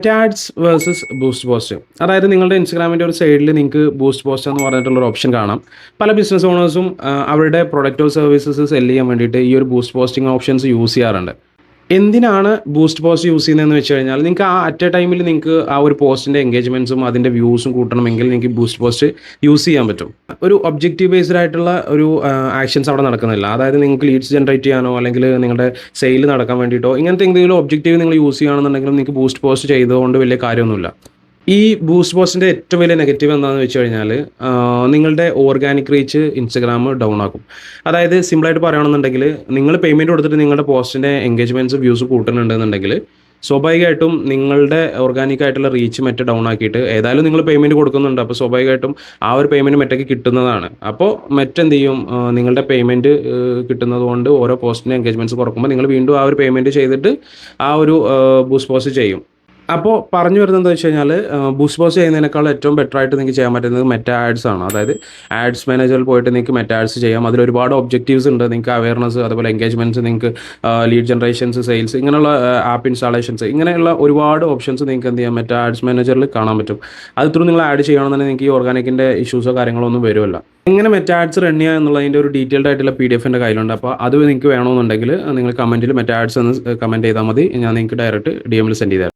Ads versus boost post. അതായത് നിങ്ങളുടെ ഇൻസ്റ്റാഗ്രാമിൻ്റെ ഒരു സൈഡിൽ നിങ്ങൾക്ക് ബൂസ്റ്റ് പോസ്റ്റ് എന്ന് പറഞ്ഞിട്ടുള്ള ഒരു ഓപ്ഷൻ കാണാം. പല ബിസിനസ് ഓണേഴ്സും അവരുടെ പ്രൊഡക്റ്റോ സർവീസസ് സെല് ചെയ്യാൻ വേണ്ടിയിട്ട് ഈ ഒരു ബൂസ്റ്റ് പോസ്റ്റിംഗ് ഓപ്ഷൻസ് യൂസ് ചെയ്യാറുണ്ട്. എന്തിനാണ് ബൂസ്റ്റ് പോസ്റ്റ് യൂസ് ചെയ്യുന്നതെന്ന് വെച്ച് കഴിഞ്ഞാൽ നിങ്ങൾക്ക് അറ്റ് എ ടൈമിൽ നിങ്ങൾക്ക് ആ ഒരു പോസ്റ്റിൻ്റെ എൻഗേജ്മെൻറ്റ്സും അതിൻ്റെ വ്യൂസും കൂട്ടണമെങ്കിൽ നിങ്ങൾക്ക് ബൂസ്റ്റ് പോസ്റ്റ് യൂസ് ചെയ്യാൻ പറ്റും. ഒരു ഒബ്ജക്റ്റീവ് ബേസ്ഡ് ആയിട്ടുള്ള ഒരു ആക്ഷൻസ് അവിടെ നടക്കുന്നില്ല. അതായത് നിങ്ങൾക്ക് ലീഡ്സ് ജനറേറ്റ് ചെയ്യാനോ അല്ലെങ്കിൽ നിങ്ങളുടെ സെയിൽ നടക്കാൻ വേണ്ടിയിട്ടോ ഇങ്ങനത്തെ എന്തെങ്കിലും ഒബ്ജക്റ്റീവ് നിങ്ങൾ യൂസ് ചെയ്യുകയാണെന്നുണ്ടെങ്കിലും നിങ്ങൾക്ക് ബൂസ്റ്റ് പോസ്റ്റ് ചെയ്തുകൊണ്ട് വലിയ കാര്യമൊന്നുമില്ല. ഈ ബൂസ്റ്റ് പോസ്റ്റിൻ്റെ ഏറ്റവും വലിയ നെഗറ്റീവ് എന്താണെന്ന് വെച്ച് കഴിഞ്ഞാൽ നിങ്ങളുടെ ഓർഗാനിക് റീച്ച് ഇൻസ്റ്റഗ്രാം ഡൗൺ ആക്കും. അതായത് സിമ്പിളായിട്ട് പറയുകയാണെന്നുണ്ടെങ്കിൽ നിങ്ങൾ പേയ്മെൻറ്റ് കൊടുത്തിട്ട് നിങ്ങളുടെ പോസ്റ്റിൻ്റെ എൻഗേജ്മെൻറ്റ്സ് വ്യൂസ് കൂട്ടുന്നുണ്ടെന്നുണ്ടെങ്കിൽ സ്വാഭാവികമായിട്ടും നിങ്ങളുടെ ഓർഗാനിക് ആയിട്ടുള്ള റീച്ച് മറ്റേ ഡൗൺ ആക്കിയിട്ട് ഏതായാലും നിങ്ങൾ പേയ്മെൻറ്റ് കൊടുക്കുന്നുണ്ട്. അപ്പോൾ സ്വാഭാവികമായിട്ടും ആ ഒരു പേയ്മെൻറ്റ് മറ്റേക്ക് കിട്ടുന്നതാണ്. അപ്പോൾ മറ്റെന്ത് ചെയ്യും, നിങ്ങളുടെ പേയ്മെൻറ്റ് കിട്ടുന്നത് കൊണ്ട് ഓരോ പോസ്റ്റിൻ്റെ എൻഗേജ്മെൻറ്റ്സ് കുറക്കുമ്പോൾ നിങ്ങൾ വീണ്ടും ആ ഒരു പേയ്മെൻറ്റ് ചെയ്തിട്ട് ആ ഒരു ബൂസ്റ്റ് പോസ്റ്റ് ചെയ്യും. അപ്പോൾ പറഞ്ഞു വരുന്നത് എന്താ വെച്ച് കഴിഞ്ഞാൽ ബൂസ്റ്റ് പോസ്റ്റ് ചെയ്യുന്നതിനേക്കാൾ ഏറ്റവും ബെറ്റർ ആയിട്ട് നിങ്ങൾക്ക് ചെയ്യാൻ പറ്റുന്നത് മെറ്റാ ആഡ്സ് ആണ്. അതായത് ആഡ്സ് മാനേജറിൽ പോയിട്ട് നിങ്ങൾക്ക് മെറ്റാ ആഡ്സ് ചെയ്യാം. അതിൽ ഒരുപാട് ഒബ്ജക്റ്റീവ്സ് ഉണ്ട്. നിങ്ങൾക്ക് അവയർനെസ്, അതുപോലെ എൻഗേജ്മെൻറ്റ്സ്, നിങ്ങൾക്ക് ലീഡ് ജനറേഷൻസ്, സെയിൽസ്, ഇങ്ങനെയുള്ള ആപ്പ് ഇൻസ്റ്റാളേഷൻസ്, ഇങ്ങനെയുള്ള ഒരുപാട് ഓപ്ഷൻസ് നിങ്ങൾക്ക് എന്ത് ചെയ്യാം മെറ്റാ ആഡ്സ് മാനേജറിൽ കാണാൻ പറ്റും. അത് ത്രൂ നിങ്ങൾ ആഡ് ചെയ്യണമെന്നുണ്ടെങ്കിൽ നിങ്ങൾക്ക് ഈ ഓർഗാനിക്കിൻ്റെ ഇഷ്യൂസോ കാര്യങ്ങളോ ഒന്നും വരുമല്ല. എങ്ങനെ മെറ്റാ ആഡ്സ് റൺ ചെയ്യുക എന്നുള്ളതിൻ്റെ ഒരു ഡീറ്റെയിൽഡ് ആയിട്ടുള്ള PDF എൻ്റെ കയ്യിലുണ്ട്. അപ്പോൾ അത് നിങ്ങൾക്ക് വേണമെന്നുണ്ടെങ്കിൽ നിങ്ങൾ കമൻറ്റിൽ മെറ്റാ ആഡ്സ് എന്ന് കമൻറ്റ് ചെയ്താൽ മതി. ഞാൻ നിങ്ങൾക്ക് ഡയറക്റ്റ് DM സെൻഡ് ചെയ്താൽ